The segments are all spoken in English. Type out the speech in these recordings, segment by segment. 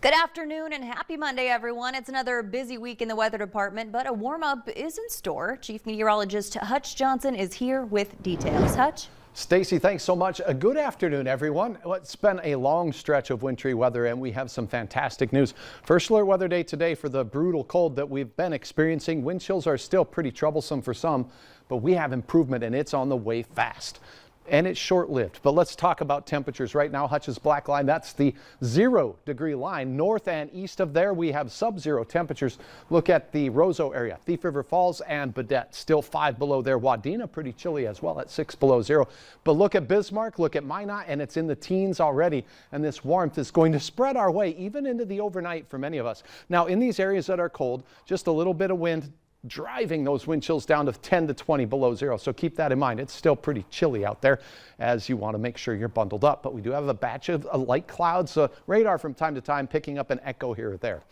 Good afternoon and happy Monday, everyone. It's another busy week in the weather department, but a warm-up is in store. Chief Meteorologist Hutch Johnson is here with details. Hutch? Stacy, thanks so much. A good afternoon, everyone. Well, it's been a long stretch of wintry weather, and we have some fantastic news. First alert weather day today for the brutal cold that we've been experiencing. Wind chills are still pretty troublesome for some, but we have improvement, and it's on the way fast. And it's short-lived. But let's talk about temperatures right now. Hutch's black line, that's the 0-degree line. North and east of there, we have sub-zero temperatures. Look at the Roseau area, Thief River Falls and Baudette, still 5 below there. Wadena, pretty chilly as well at 6 below zero. But look at Bismarck, look at Minot, and it's in the teens already. And this warmth is going to spread our way even into the overnight for many of us. Now, in these areas that are cold, just a little bit of wind driving those wind chills down to 10 to 20 below zero. So keep that in mind. It's still pretty chilly out there as you want to make sure you're bundled up. But we do have a batch of light clouds, radar from time to time picking up an echo here or there.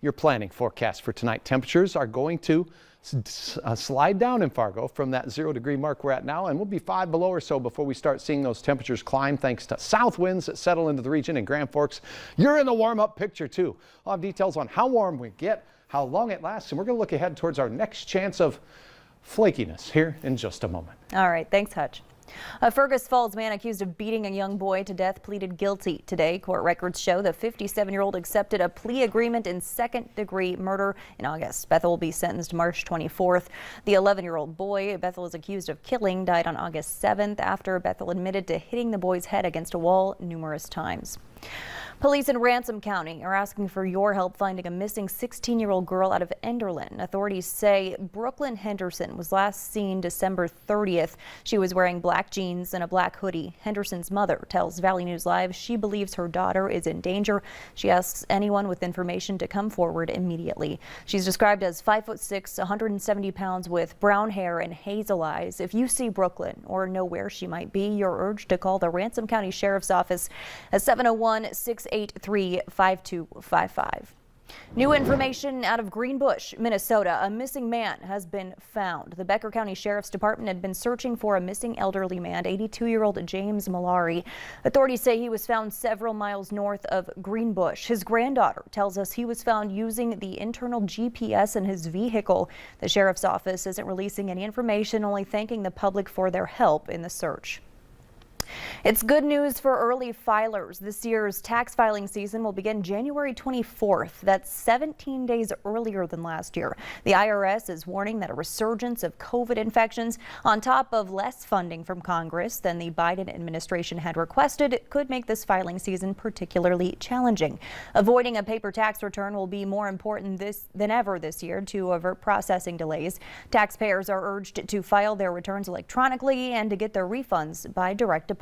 Your planning forecast for tonight. Temperatures are going to slide down in Fargo from that 0-degree mark we're at now, and we'll be 5 below or so before we start seeing those temperatures climb thanks to south winds that settle into the region in Grand Forks. You're in the warm-up picture too. I'll have details on how warm we get, how long it lasts, and we're going to look ahead towards our next chance of flakiness here in just a moment. All right, thanks, Hutch. A Fergus Falls man accused of beating a young boy to death pleaded guilty today. Court records show the 57-year-old accepted a plea agreement in second-degree murder in August. Bethel will be sentenced March 24th. The 11-year-old boy Bethel is accused of killing died on August 7th after Bethel admitted to hitting the boy's head against a wall numerous times. Police in Ransom County are asking for your help finding a missing 16-year-old girl out of Enderlin. Authorities say Brooklyn Henderson was last seen December 30th. She was wearing black jeans and a black hoodie. Henderson's mother tells Valley News Live she believes her daughter is in danger. She asks anyone with information to come forward immediately. She's described as 5'6", 170 pounds with brown hair and hazel eyes. If you see Brooklyn or know where she might be, you're urged to call the Ransom County Sheriff's Office at 701-683-5255. New information out of Greenbush, Minnesota. A missing man has been found. The Becker County Sheriff's Department had been searching for a missing elderly man, 82-year-old James Malari. Authorities say he was found several miles north of Greenbush. His granddaughter tells us he was found using the internal GPS in his vehicle. The sheriff's office isn't releasing any information, only thanking the public for their help in the search. It's good news for early filers. This year's tax filing season will begin January 24th. That's 17 days earlier than last year. The IRS is warning that a resurgence of COVID infections, on top of less funding from Congress than the Biden administration had requested, could make this filing season particularly challenging. Avoiding a paper tax return will be more important than ever this year to avert processing delays. Taxpayers are urged to file their returns electronically and to get their refunds by direct deposit.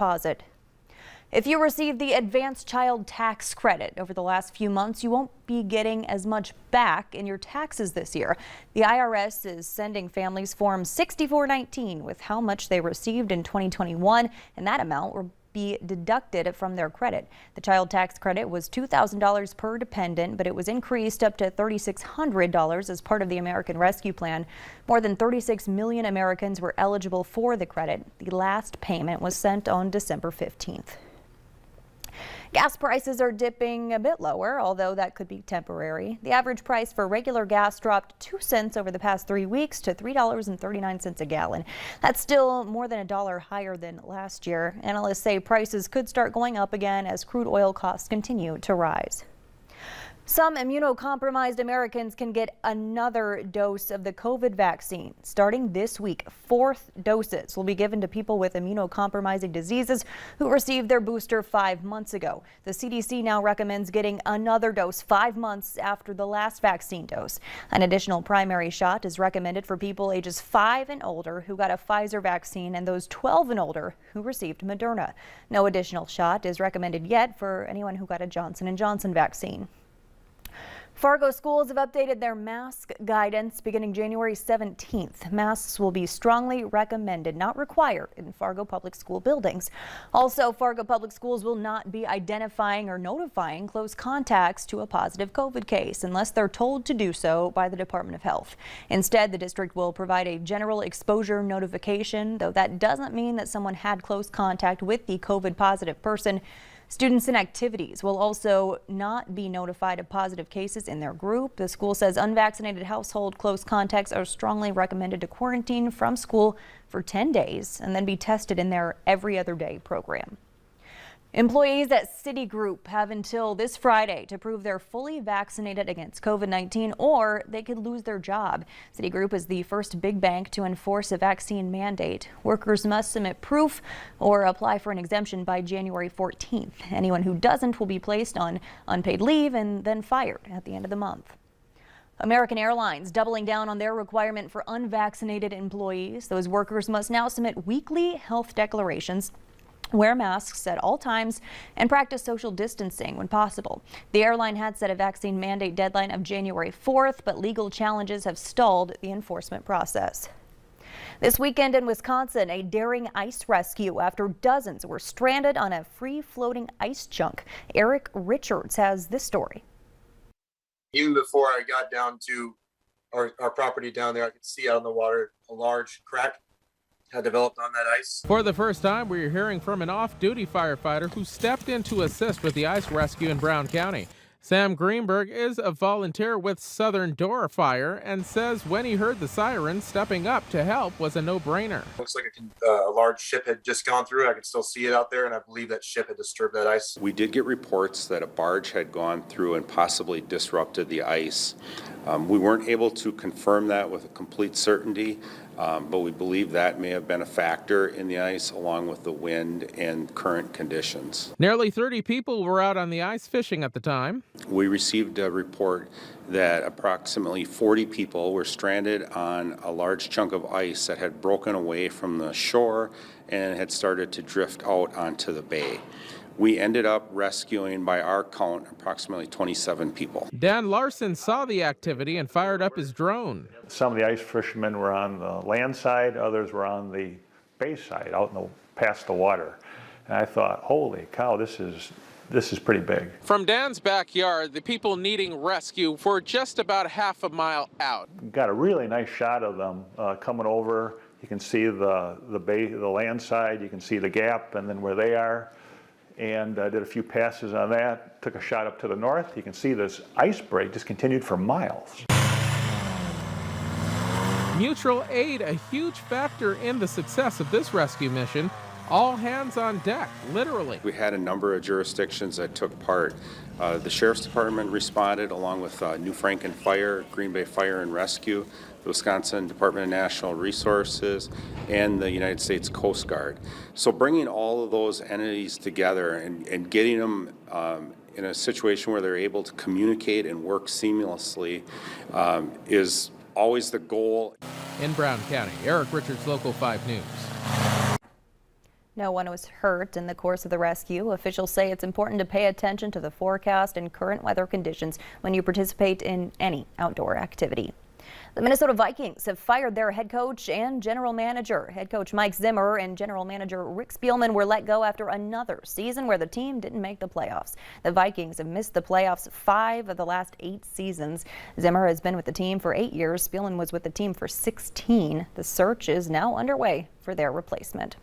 If you received the advanced child tax credit over the last few months, you won't be getting as much back in your taxes this year. The IRS is sending families Form 6419 with how much they received in 2021, and that amount will be deducted from their credit. The child tax credit was $2,000 per dependent, but it was increased up to $3,600 as part of the American Rescue Plan. More than 36 million Americans were eligible for the credit. The last payment was sent on December 15th. Gas prices are dipping a bit lower, although that could be temporary. The average price for regular gas dropped 2 cents over the past 3 weeks to $3.39 a gallon. That's still more than $1 higher than last year. Analysts say prices could start going up again as crude oil costs continue to rise. Some immunocompromised Americans can get another dose of the COVID vaccine. Starting this week, 4th doses will be given to people with immunocompromising diseases who received their booster 5 months ago. The CDC now recommends getting another dose 5 months after the last vaccine dose. An additional primary shot is recommended for people ages 5 and older who got a Pfizer vaccine and those 12 and older who received Moderna. No additional shot is recommended yet for anyone who got a Johnson & Johnson vaccine. Fargo schools have updated their mask guidance beginning January 17th. Masks will be strongly recommended, not required, in Fargo public school buildings. Also, Fargo public schools will not be identifying or notifying close contacts to a positive COVID case unless they're told to do so by the Department of Health. Instead, the district will provide a general exposure notification, though that doesn't mean that someone had close contact with the COVID positive person. Students and activities will also not be notified of positive cases in their group. The school says unvaccinated household close contacts are strongly recommended to quarantine from school for 10 days and then be tested in their every other day program. Employees at Citigroup have until this Friday to prove they're fully vaccinated against COVID-19 or they could lose their job. Citigroup is the first big bank to enforce a vaccine mandate. Workers must submit proof or apply for an exemption by January 14th. Anyone who doesn't will be placed on unpaid leave and then fired at the end of the month. American Airlines doubling down on their requirement for unvaccinated employees. Those workers must now submit weekly health declarations, wear masks at all times, and practice social distancing when possible. The airline had set a vaccine mandate deadline of January 4th, but legal challenges have stalled the enforcement process. This weekend in Wisconsin, a daring ice rescue after dozens were stranded on a free-floating ice chunk. Eric Richards has this story. Even before I got down to our property down there, I could see out in the water a large crack had developed on that ice. For the first time, we're hearing from an off-duty firefighter who stepped in to assist with the ice rescue in Brown County. Sam Greenberg is a volunteer with Southern Door Fire and says when he heard the siren, stepping up to help was a no-brainer. Looks like a large ship had just gone through. I could still see it out there, and I believe that ship had disturbed that ice. We did get reports that a barge had gone through and possibly disrupted the ice. We weren't able to confirm that with a complete certainty, but we believe that may have been a factor in the ice along with the wind and current conditions. Nearly 30 people were out on the ice fishing at the time. We received a report that approximately 40 people were stranded on a large chunk of ice that had broken away from the shore and had started to drift out onto the bay. We ended up rescuing, by our count, approximately 27 people. Dan Larson saw the activity and fired up his drone. Some of the ice fishermen were on the land side, others were on the bay side, out in past the water. And I thought, holy cow, this is pretty big. From Dan's backyard, the people needing rescue were just about half a mile out. Got a really nice shot of them coming over. You can see the bay, the land side, you can see the gap and then where they are. And did a few passes on that, took a shot up to the north. You can see this ice break just continued for miles. Mutual aid, a huge factor in the success of this rescue mission. All hands on deck, literally. We had a number of jurisdictions that took part. The Sheriff's Department responded along with New Franken Fire, Green Bay Fire and Rescue, the Wisconsin Department of Natural Resources, and the United States Coast Guard. So bringing all of those entities together and getting them in a situation where they're able to communicate and work seamlessly is always the goal. In Brown County, Eric Richards, Local 5 News. No one was hurt in the course of the rescue. Officials say it's important to pay attention to the forecast and current weather conditions when you participate in any outdoor activity. The Minnesota Vikings have fired their head coach and general manager. Head coach Mike Zimmer and general manager Rick Spielman were let go after another season where the team didn't make the playoffs. The Vikings have missed the playoffs 5 of the last 8 seasons. Zimmer has been with the team for 8 years. Spielman was with the team for 16. The search is now underway for their replacement.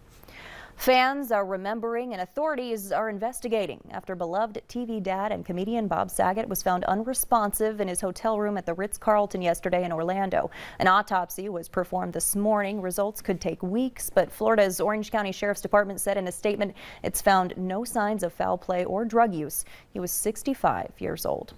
Fans are remembering and authorities are investigating after beloved TV dad and comedian Bob Saget was found unresponsive in his hotel room at the Ritz-Carlton yesterday in Orlando. An autopsy was performed this morning. Results could take weeks, but Florida's Orange County Sheriff's Department said in a statement it's found no signs of foul play or drug use. He was 65 years old.